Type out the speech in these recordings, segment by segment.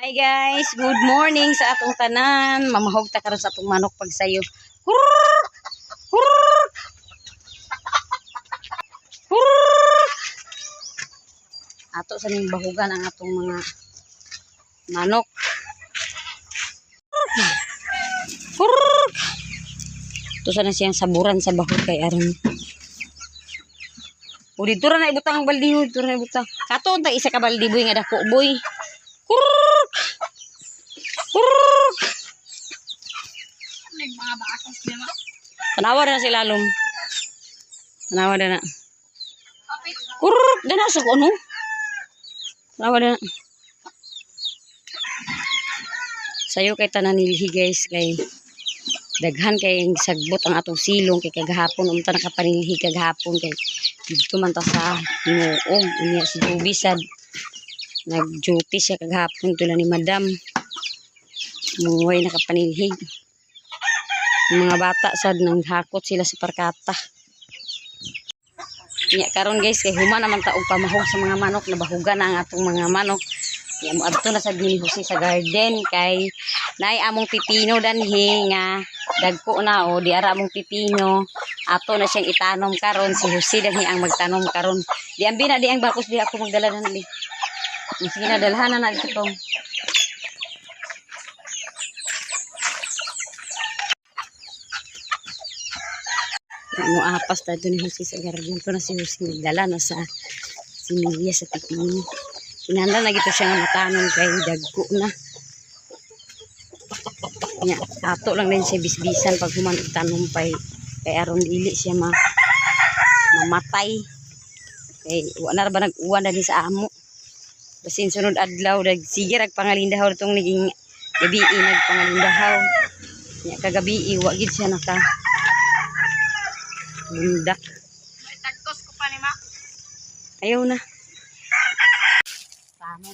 Hi guys, good morning sa atong tanan. Mamahog ta karon sa atong manok pagsayo. Hurr! Hurr! Hurr! Ato sa ning bahugan ang atong mga manok. Hurr! Ito sana siyang saburan sa bahog kay aron. O dito ra na ibutang ang baldi, dito ra na ibutang. Kato ta isa ka baldi boy nga dako boy. Hurr! Hurr! Mga bakos diba? Tanawa na sila lum. Tanawa na. Hurr! Dana sa ano? Tanawa na. Sayo kay tanan nilhi guys kay daghan kay sagbot ang atong silong kay kagahapon umta nakapanilhi kagahapon kay dito man ta sa Hinuog unya si Juby sad nag-duty siya kagahapon tula ni Madam muway nakapanilhi. Mga bata sad nang hakot sila sa parkata. Nya karon guys kay human naman ta og pamahog sa mga manok na bahugan na ang atong mga manok. Ya mo adto na sa gilihusi sa garden kay nay among pipino danhi nga dagko na o di ara among pipino ato na siyang itanom karon si Jose danhi ang magtanom karon di ambi na di ang bakos di ako magdala na ni sige na dalhan na dito tong mo apas ta ni Jose sa garden to na si Jose nagdala na sa similya sa pipino. Kinahanglan na gito siya nga matanon kay dagko na. Nya, ato lang din siya bisbisan pag human tanom kay aron dili siya mamatay. Kay wala na ba nag-uwan na din sa amo. Basin sunod adlaw sige rag pangalindahaw itong naging gabi nagpangalindahaw. Nya kagabi wa gid siya naka bundak. May tagkos ko pa ni Ma. Ayaw na. Paano?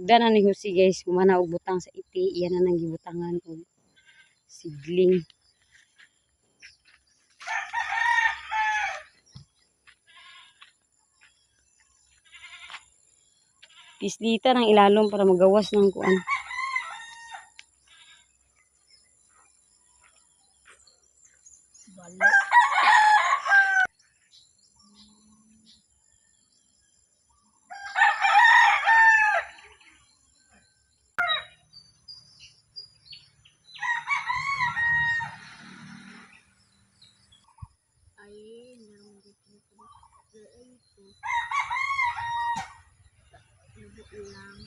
Sugdan na ni Jose guys, kumana og butang sa iti, iyan na nang gibutangan og sigling. Pislita ng ilalom para magawas ng kuan. Balo. Ay, naman dito. Lang.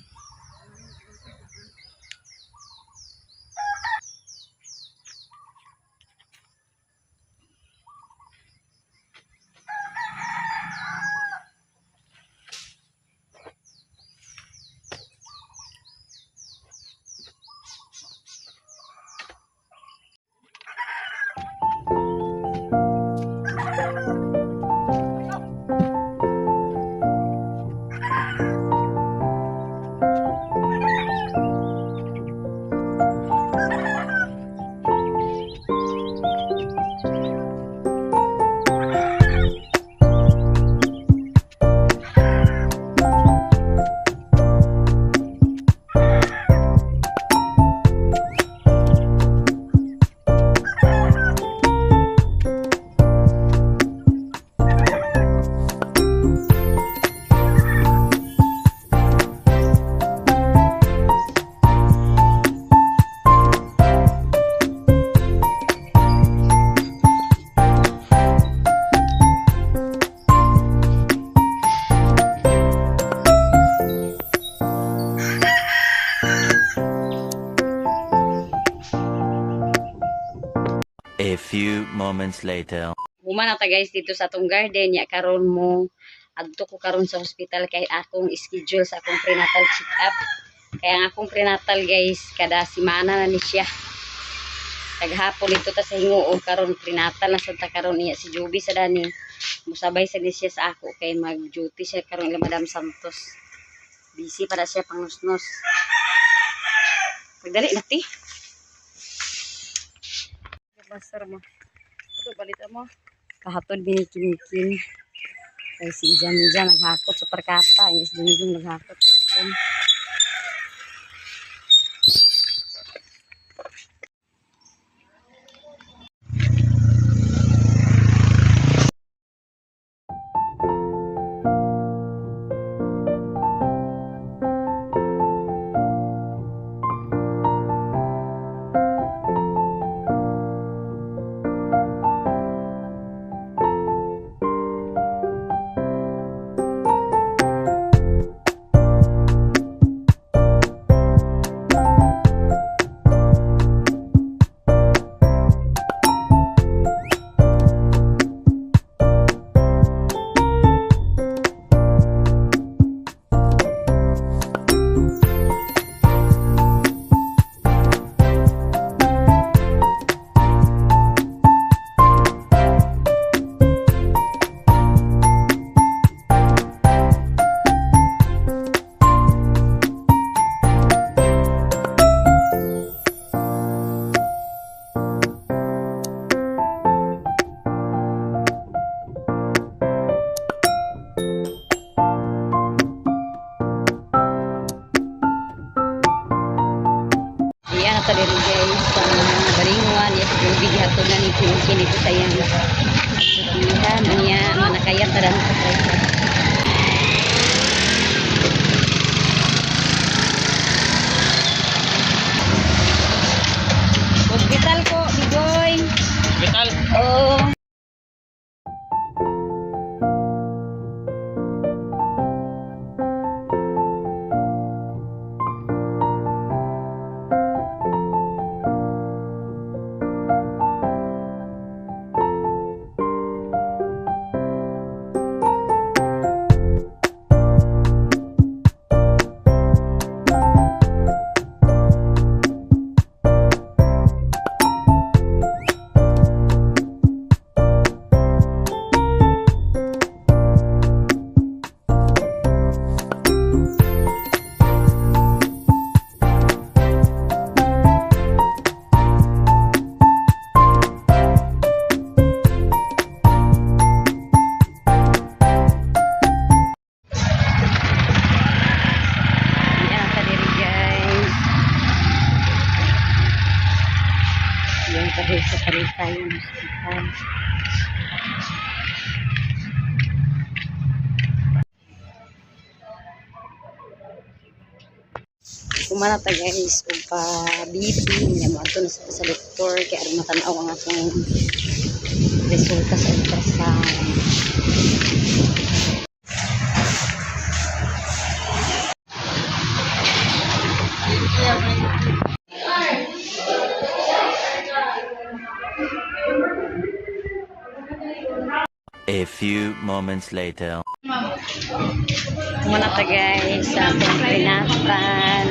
moments later. Human na ta guys dito sa atong garden ya karon mo adto ko karon sa hospital kay akong schedule sa akong prenatal check up. Kaya ang akong prenatal guys kada semana na ni siya. Kaghapon dito ta sa Hinguo karon prenatal na sad ta karon niya si Joby sa dani. Musabay sa ni siya sa ako kay mag-duty siya karon ila Madam Santos. Busy para siya pangusnos. Pagdali nati. Basar mo. Ito balit mo. Kahatod binikin-kin. Kay si Jan naghakot sa parkata. Yung si Junjun naghakot. Yapon. Sa diri guys sa Baringuan yes yung bighatod na ni Pinkin ito sa iyang pilihan niya manakayat na sa tripod. Hospital ko Bigoy. Hospital? Oo. Dahil sa Parisay yung hospital. Kumana ta guys kung pa BP niya mo ato na sa doktor kaya aron matanaw ang akong resulta sa ultrasound. 'A few moments later. Kumana ta guys sa akong prenatal.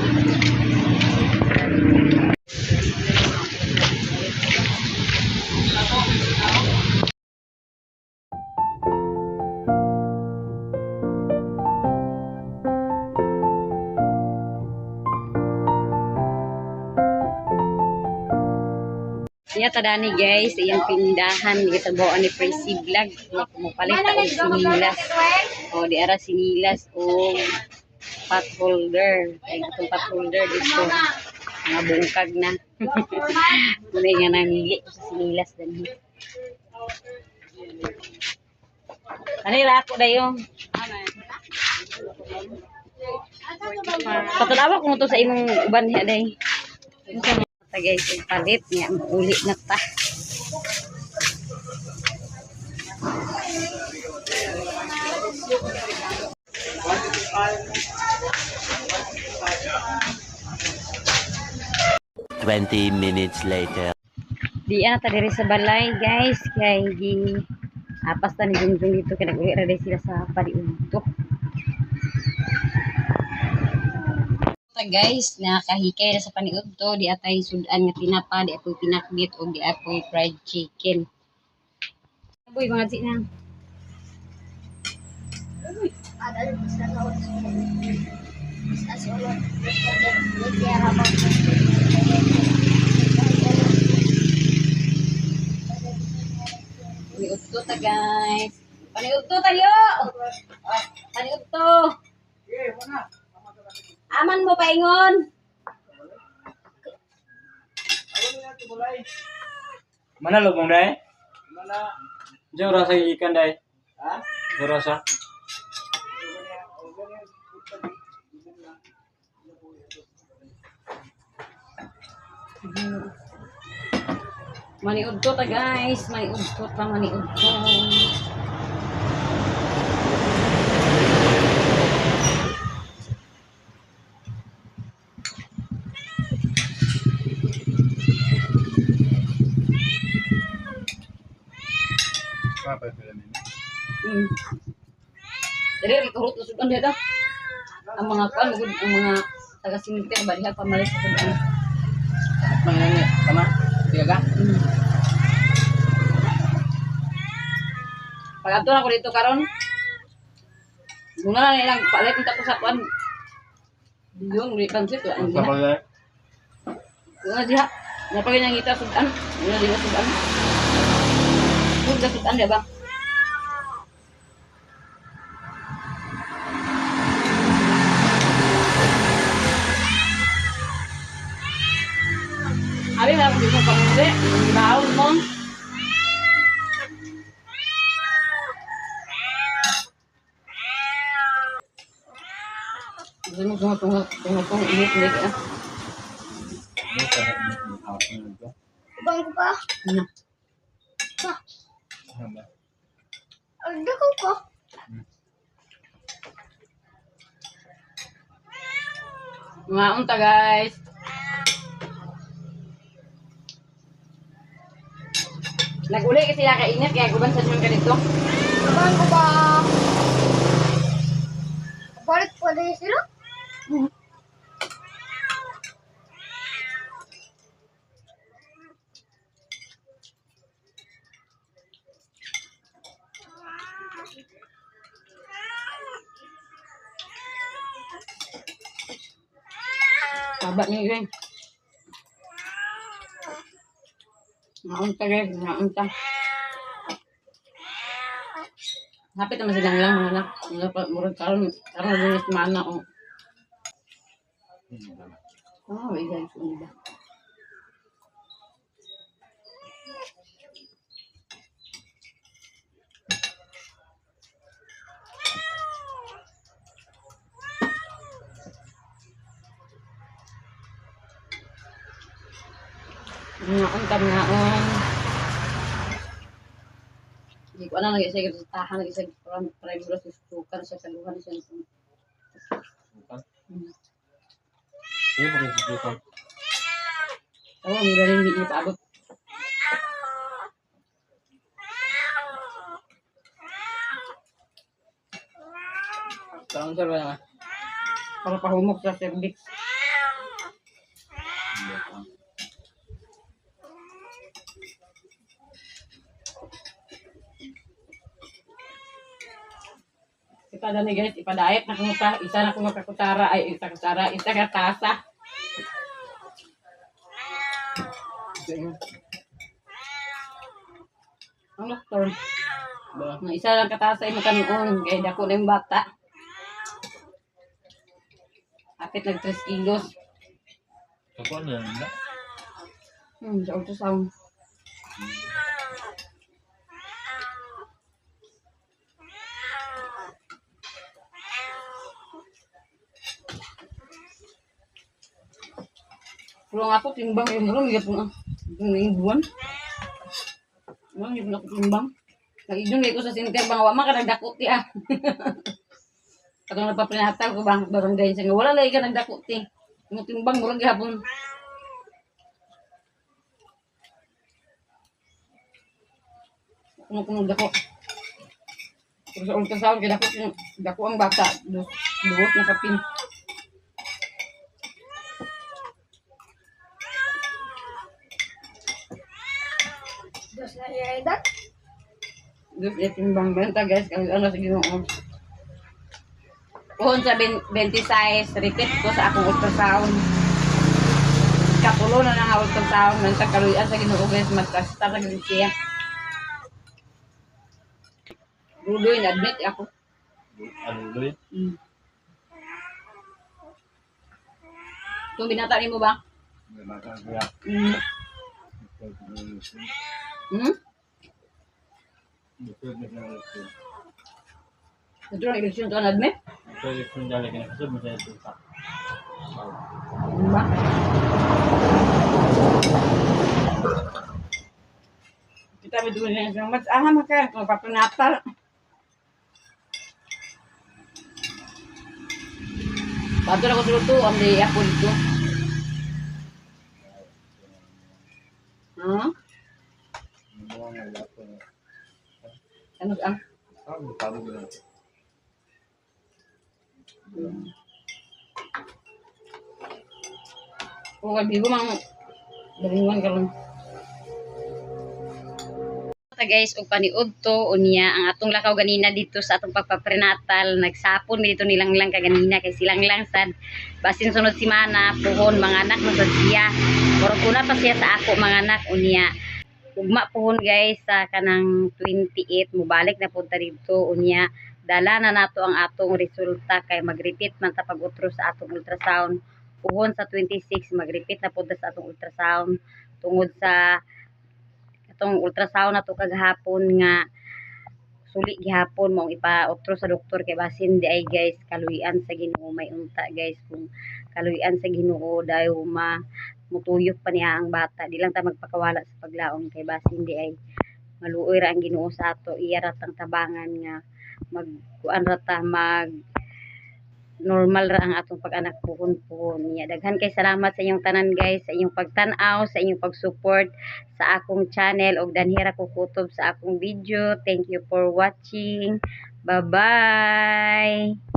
Iya tadani guys, iyang pindahan kita bawa ni Presi Vlog. Mo palit og sinilas. O di ara sinilas o pot holder. Ay itong pot holder dito. Mga bungkag na. Muna nga namili ko sa sinilas dani. Kanila ako dayo. Patulawa ko mo to sa imong uban niya day. Guys, palit niya ulit na ta. "20 minutes later." Di ata diri sa balay guys kay gi apas ta ni Junjun dito kay nag-uwi ra dai sila sa pariudto. Ta guys, nakahikay na sa paniudto di atay sudan nga tinapa, di ako'y pinakbit o di ako'y fried chicken. Boy mga si na. Ada bisa tahu bisa solo dia habang Paniudto ta guys. Paniudto tayo. Paniudto. Aman mo paingon. Mana lo bang dai? Mana? Jauh rasa ikan dai. Hah? Jauh rasa. Maniudto ta guys, maniudto ta maniudto. Apa film ini? Jadi turut usukan dia dah. Ang mga kwan, ang mga taga siminter baliha pamalis sa sudan. Mana ni? Sama? Tiga kan? Pag ato na ko dito karon, muna na nilang palit ng tapos sa kwan. Yung uli pansit wala ang Apa diha. lagi? Wala diha. Napagin ang kita sudan. Wala diha sudan. Sudah sudan dia bang. Abi na ako dito pamuli. Baon mo. Tunggu, init ya. bang ko pa. Ada ko ko. Mga unta guys. Nag-uli kasi sila kainit kaya guban sa yung ganito. Bang ko ba? Balik pa din sila. Sabat niyo yun. Mga unta guys, mga unta. Hapit naman silang lang mga anak. Murag karon linis mana o. Oh, may guys, ano ba? Mga unta mga on. Hindi ko alam lagi sa tahan lagi sa prime bro sa sukan sa kaluhan sa Iya pakai sejuta. oh, may galing hindi paabot. Tahun berapa? Para pahumok sa cervix. Kita na ni guys, ipadayet na kung isa na kung kakutara ay isa kutara, isa katasa. Ang doktor, na isa lang katasa ay makanuon, kaya dako na yung bata. Apit nag 3 kilos. Kapan ya? Enggak. Sa ultrasound. Pulang ako timbang yung ulo, migat mo yung buwan. Yung ako timbang. Nag-idong ko sa sinter bang wama ka nagdakot ti ah. Katong nagpaprinatal ko bang barangay sa wala lagi ka nagdakot ti. Yung timbang murag gihapon. Kuno dako. Pero sa ultrasound kay dako ang bata. Duhot na kapin. Diyos na iya edad. Duhot na timbang benta guys. Kasi ano sa Ginoo. Kuhon sa 26, repeat ko sa akong ultrasound. Kapulo na nga ultrasound. Man sa kaluyan sa Ginoo guys. Magkasta sa siya. Rudoy na admit ako. Ano ulit? Itong binata mo ba? Mata kuya. Hmm? Ito ang eleksyon to na-admit? Ito yung sundali ka na kasi mo sa ito pa. Ano ba? Kita may doon na yung mas aham ka. Magpapunatal. Bato na ko sa luto. Ang day ako dito. Ha? Ano ang? Kung kabigo mang dalingan ka lang. Guys, og paniud to unya ang atong lakaw ganina dito sa atong pagpaprenatal, nagsapon mi dito nilang lang kaganina kay silang lang sad basin sunod semana puhon mga anak mo sad siya. Pero kuna pa siya sa ako mga anak unya. Ugma puhon guys sa kanang 28 mobalik na punta dito unya. Dala na nato ang atong resulta kay mag-repeat man ta pag-utro sa atong ultrasound. Puhon sa 26 mag-repeat na punta sa atong ultrasound tungod sa itong ultrasound na to kagahapon nga suli gihapon mo ipa-utro sa doktor kay basin di ay guys kaluyan sa Ginoo may unta guys kung kaluyan sa Ginoo dayo mutuyok pa niya ang bata di lang ta magpakawala sa paglaom kay basin di ay maluoy ra ang Ginoo sa ato iya ra tang tabangan nga magkuan ra ta mag normal ra ang atong pag-anak puhon-puhon niya. Daghan kay salamat sa inyong tanan guys, sa inyong pagtan-aw, sa inyong pag-support sa akong channel ug danhira ko kutob sa akong video. Thank you for watching. Bye-bye.